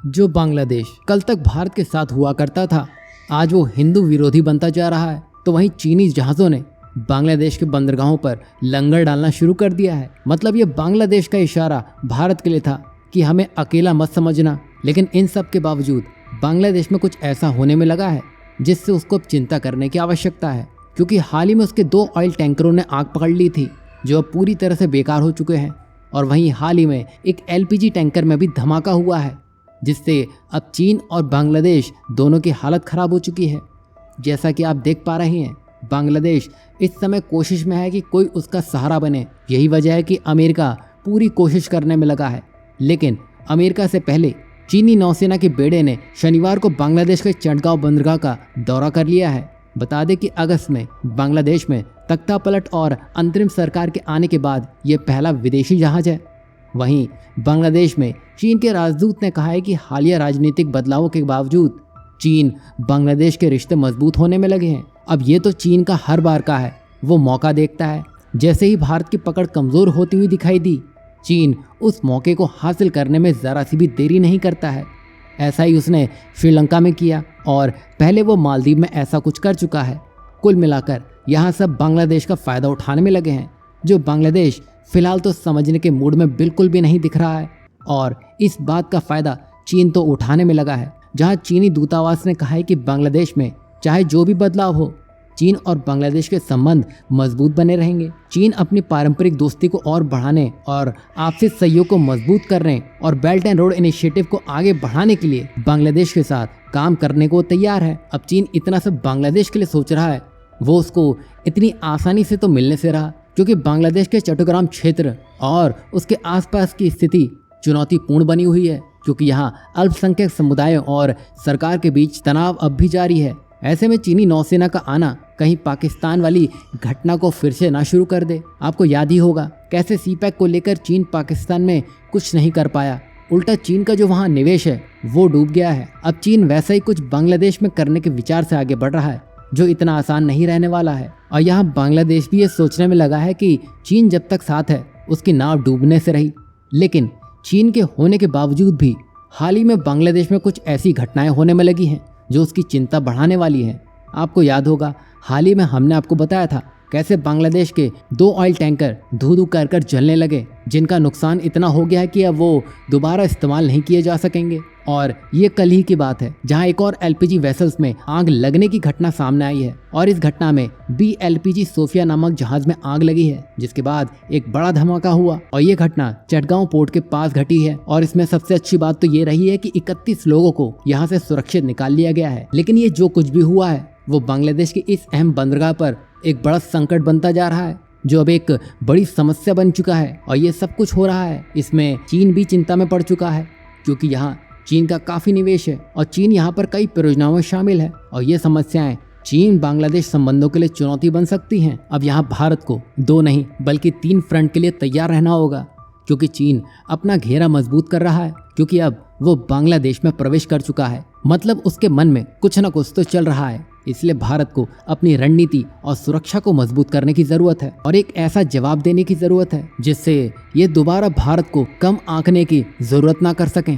जो बांग्लादेश कल तक भारत के साथ हुआ करता था, आज वो हिंदू विरोधी बनता जा रहा है। तो वहीं चीनी जहाज़ों ने बांग्लादेश के बंदरगाहों पर लंगर डालना शुरू कर दिया है। मतलब ये बांग्लादेश का इशारा भारत के लिए था कि हमें अकेला मत समझना। लेकिन इन सब के बावजूद बांग्लादेश में कुछ ऐसा होने में लगा है जिससे उसको अब चिंता करने की आवश्यकता है, क्योंकि हाल ही में उसके 2 ऑयल टैंकरों ने आग पकड़ ली थी जो अब पूरी तरह से बेकार हो चुके हैं। और वहीं हाल ही में एक LPG टैंकर में भी धमाका हुआ है, जिससे अब चीन और बांग्लादेश दोनों की हालत ख़राब हो चुकी है। जैसा कि आप देख पा रहे हैं, बांग्लादेश इस समय कोशिश में है कि कोई उसका सहारा बने। यही वजह है कि अमेरिका पूरी कोशिश करने में लगा है। लेकिन अमेरिका से पहले चीनी नौसेना के बेड़े ने शनिवार को बांग्लादेश के चटगांव बंदरगाह का दौरा कर लिया है। बता दें कि अगस्त में बांग्लादेश में तख्ता पलट और अंतरिम सरकार के आने के बाद ये पहला विदेशी जहाज है। वहीं बांग्लादेश में चीन के राजदूत ने कहा है कि हालिया राजनीतिक बदलावों के बावजूद चीन बांग्लादेश के रिश्ते मजबूत होने में लगे हैं। अब ये तो चीन का हर बार का है, वो मौका देखता है। जैसे ही भारत की पकड़ कमज़ोर होती हुई दिखाई दी, चीन उस मौके को हासिल करने में ज़रा सी भी देरी नहीं करता है। ऐसा ही उसने श्रीलंका में किया और पहले वो मालदीव में ऐसा कुछ कर चुका है। कुल मिलाकर यहाँ सब बांग्लादेश का फ़ायदा उठाने में लगे हैं, जो बांग्लादेश फ़िलहाल तो समझने के मूड में बिल्कुल भी नहीं दिख रहा है। और इस बात का फ़ायदा चीन तो उठाने में लगा है, जहाँ चीनी दूतावास ने कहा है कि बांग्लादेश में चाहे जो भी बदलाव हो, चीन और बांग्लादेश के संबंध मजबूत बने रहेंगे। चीन अपनी पारंपरिक दोस्ती को और बढ़ाने और आपसी सहयोग को मजबूत करने और बेल्ट एंड रोड इनिशिएटिव को आगे बढ़ाने के लिए बांग्लादेश के साथ काम करने को तैयार है। अब चीन इतना सब बांग्लादेश के लिए सोच रहा है, वो उसको इतनी आसानी से तो मिलने से रहा, क्योंकि बांग्लादेश के चट्टग्राम क्षेत्र और उसके आसपास की स्थिति चुनौतीपूर्ण बनी हुई है, क्योंकि यहाँ अल्पसंख्यक समुदायों और सरकार के बीच तनाव अब भी जारी है। ऐसे में चीनी नौसेना का आना कहीं पाकिस्तान वाली घटना को फिर से ना शुरू कर दे। आपको याद ही होगा कैसे CPEC को लेकर चीन पाकिस्तान में कुछ नहीं कर पाया, उल्टा चीन का जो वहाँ निवेश है वो डूब गया है। अब चीन वैसा ही कुछ बांग्लादेश में करने के विचार से आगे बढ़ रहा है, जो इतना आसान नहीं रहने वाला है। और यहाँ बांग्लादेश भी ये सोचने में लगा है कि चीन जब तक साथ है उसकी नाव डूबने से रही। लेकिन चीन के होने के बावजूद भी हाल ही में बांग्लादेश में कुछ ऐसी घटनाएं होने में लगी हैं जो उसकी चिंता बढ़ाने वाली है। आपको याद होगा हाल ही में हमने आपको बताया था कैसे बांग्लादेश के 2 ऑयल टैंकर धू कर जलने लगे, जिनका नुकसान इतना हो गया है कि अब वो दोबारा इस्तेमाल नहीं किए जा सकेंगे। और ये कल ही की बात है जहां एक और LPG वेसल्स में आग लगने की घटना सामने आई है। और इस घटना में BLPG सोफिया नामक जहाज में आग लगी है, जिसके बाद एक बड़ा धमाका हुआ। और ये घटना चटगांव पोर्ट के पास घटी है। और इसमें सबसे अच्छी बात तो ये रही है कि 31 लोगों को यहाँ से सुरक्षित निकाल लिया गया है। लेकिन ये जो कुछ भी हुआ है वो बांग्लादेश की इस अहम बंदरगाह पर एक बड़ा संकट बनता जा रहा है, जो अब एक बड़ी समस्या बन चुका है। और ये सब कुछ हो रहा है, इसमें चीन भी चिंता में पड़ चुका है, क्योंकि यहाँ चीन का काफ़ी निवेश है और चीन यहाँ पर कई परियोजनाओं में शामिल है। और ये समस्याएं चीन बांग्लादेश संबंधों के लिए चुनौती बन सकती हैं। अब यहाँ भारत को 2 नहीं बल्कि 3 फ्रंट के लिए तैयार रहना होगा, क्योंकि चीन अपना घेरा मजबूत कर रहा है, क्योंकि अब वो बांग्लादेश में प्रवेश कर चुका है। मतलब उसके मन में कुछ न कुछ तो चल रहा है। इसलिए भारत को अपनी रणनीति और सुरक्षा को मजबूत करने की जरूरत है और एक ऐसा जवाब देने की जरूरत है जिससे ये दोबारा भारत को कम आंकने की जरूरत ना कर सकें।